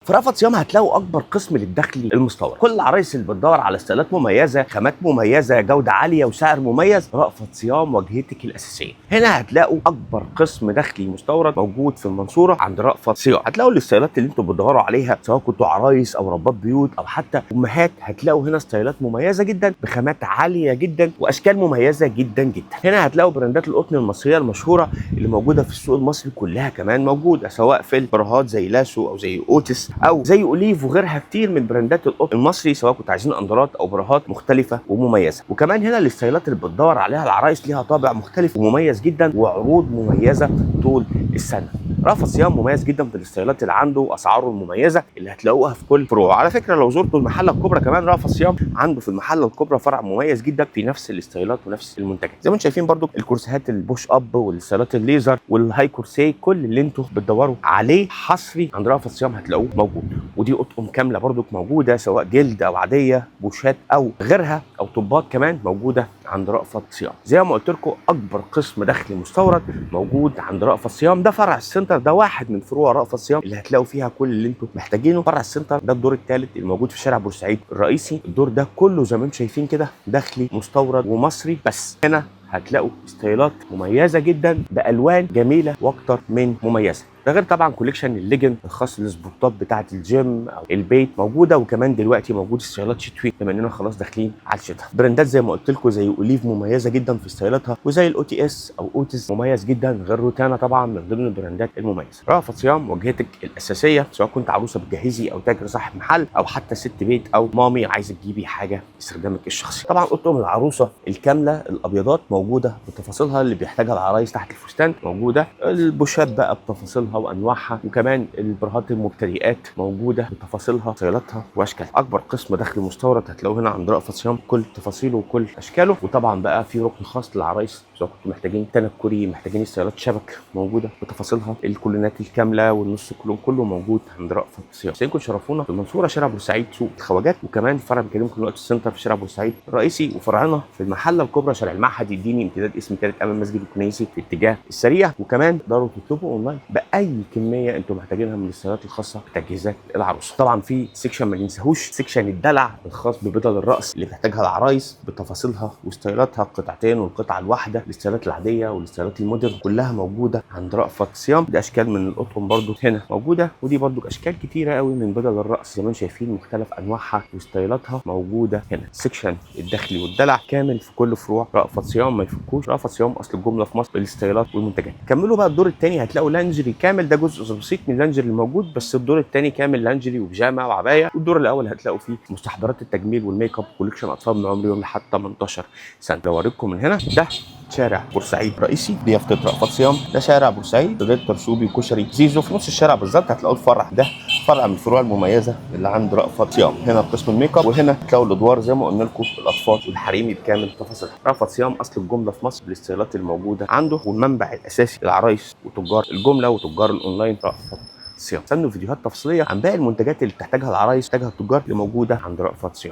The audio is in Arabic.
في رأفت صيام هتلاقوا اكبر قسم للدخل المستورد. كل العرايس اللي بتدور على ستايلات مميزه، خامات مميزه، جوده عاليه وسعر مميز، رأفت صيام واجهتك الاساسيه. هنا هتلاقوا اكبر قسم دخلي مستورد موجود في المنصوره عند رأفت صيام. هتلاقوا الستايلات اللي انتم بتدوروا عليها سواء كنتوا عرايس او ربات بيوت او حتى امهات، هتلاقوا هنا ستايلات مميزه جدا بخامات عاليه جدا واشكال مميزه جدا جدا. هنا هتلاقوا براندات القطن المصريه المشهوره اللي موجوده في السوق المصري كلها كمان موجوده، سواء في البراهات زي لاسو او زي اوتس او زي اوليف وغيرها كتير من براندات القطن المصري، سواء كنتوا عايزين اندرات او براهات مختلفه ومميزه. وكمان هنا الستايلات اللي بتدور عليها العرايس ليها طابع مختلف ومميز جدا وعروض مميزه طول السنه. رأفت صيام مميز جدا في الستايلات اللي عنده واسعاره المميزه اللي هتلاقوها في كل فروعه. على فكره لو زرتوا المحله الكبرى كمان رأفت صيام عنده في المحله الكبرى فرع مميز جدا في نفس الستايلات ونفس المنتجات. زي ما انتم شايفين برضو الكرسيات البوش اب والستايلات الليزر والهاي كرسي، كل اللي انتم بتدوروا عليه حصري عند رأفت صيام هتلاقوه موجود. ودي اطقم كامله برضو موجوده سواء جلد او عاديه، بوشات او غيرها او طبات كمان موجوده عند رأفت صيام. زي ما قلت لكم اكبر قسم دخل مستورد موجود عند رأفت صيام. ده فرع السنتر، ده واحد من فروع رأفت صيام اللي هتلاقوا فيها كل اللي انتم محتاجينه. فرع السنتر ده الدور الثالث الموجود في شارع بورسعيد الرئيسي. الدور ده كله زي ما انتم شايفين كده داخلي مستورد ومصري بس. هنا هتلاقوا ستايلات مميزه جدا بالوان جميله واكتر من مميزه. ده غير طبعا كوليكشن الليجن الخاص للسبورتات بتاعه الجيم او البيت موجوده. وكمان دلوقتي موجود ستايلات شتوي بما اننا خلاص داخلين على الشتاء. براندات زي ما قلت لكم زي اوليف مميزه جدا في ستايلاتها، وزي الاو تي اس او اوتس مميز جدا، غير روتانا طبعا من ضمن البراندات المميزه. رأفت صيام واجهتك الاساسيه سواء كنت عروسه بتجهزي او تاجر صاحب محل او حتى ست بيت او مامي عايزه تجيبي حاجه لاستخدامك الشخصي. طبعا اطقم العروسه الكامله الابيضات موجوده بتفاصيلها اللي بيحتاجها العرايس تحت الفستان موجوده. البوشات بقى بتفاصيلها وانواعها، وكمان البراهات المبتدئات موجوده بتفاصيلها ستايلاتها واشكالها. اكبر قسم دخل مستورد هتلاقوه هنا عند رأفت صيام كل تفاصيله وكل اشكاله. وطبعا بقى في ركن خاص للعرايس سواء كنتوا محتاجين تنكري، محتاجين ستايلات شبك موجوده بتفاصيلها. الكولونات الكامله والنص كلهم كله موجود عند رأفت صيام. سيكون شرفونا في المنصوره شارع بورسعيد سوق الخواجات، وكمان فرع بكلمكم دلوقتي السنتر في شارع بورسعيد الرئيسي، وفرعنا في المحله الكبرى شارع المعهد الديني امتداد اسم ثالث امام مسجد الكنيسي في اتجاه السريع. وكمان تقدروا تطلبوا اونلاين باي كميه انتم محتاجينها من الستايلات الخاصه بتجهيزات العروسه. طبعا في سيكشن ما ننساهوش، سيكشن الدلع الخاص ببدل الراس اللي محتاجها العرايس بتفاصيلها وستايلاتها، القطعتين والقطعه الواحده، الستايلات العاديه والستايلات المودرن كلها موجوده عند رأفت صيام. دي اشكال من القطن برضو هنا موجوده، ودي برضو اشكال كتيره قوي من بدل الراس زي ما انتم شايفين مختلف انواعها وستايلاتها موجوده هنا. سيكشن الداخلي والدلع كامل في كل فروع رأفت صيام، ما يفكوش. رأفت صيام اصل الجمله في مصر بالستايلات والمنتجات. كملوا بقى الدور الثاني هتلاقوا لانجري كامل، ده جزء بسيط من اللانجري الموجود، بس الدور الثاني كامل لانجري وبيجامه وعبايه. والدور الاول هتلاقوا فيه مستحضرات التجميل والميك اب كوليكشن اطفال من عمر يوم لحد 18 سنه. بوريكم من هنا ده شارع بورسعيد رئيسي دي يافطه رأفت صيام. ده شارع بورسعيد غير ترسوبي وكشري زيزو. في نص الشارع بالظبط هتلاقوا الفرع ده فرع من الفروع المميزه اللي عند رأفت صيام. هنا قسم الميك اب، وهنا هتلاقوا الادوار زي ما قلنا لكم الاطفال والحريمي بكامل تفاصيلها. رأفت صيام اصل الجمله في مصر بالستايلات الموجوده عنده، والمنبع الاساسي للعرايس وتجار الجمله وتجار الاونلاين رأفت صيام. استنوا فيديوهات تفصيليه عن باقي المنتجات اللي بتحتاجها العرايس، تحتاجها التجار اللي موجوده عند رأفت صيام.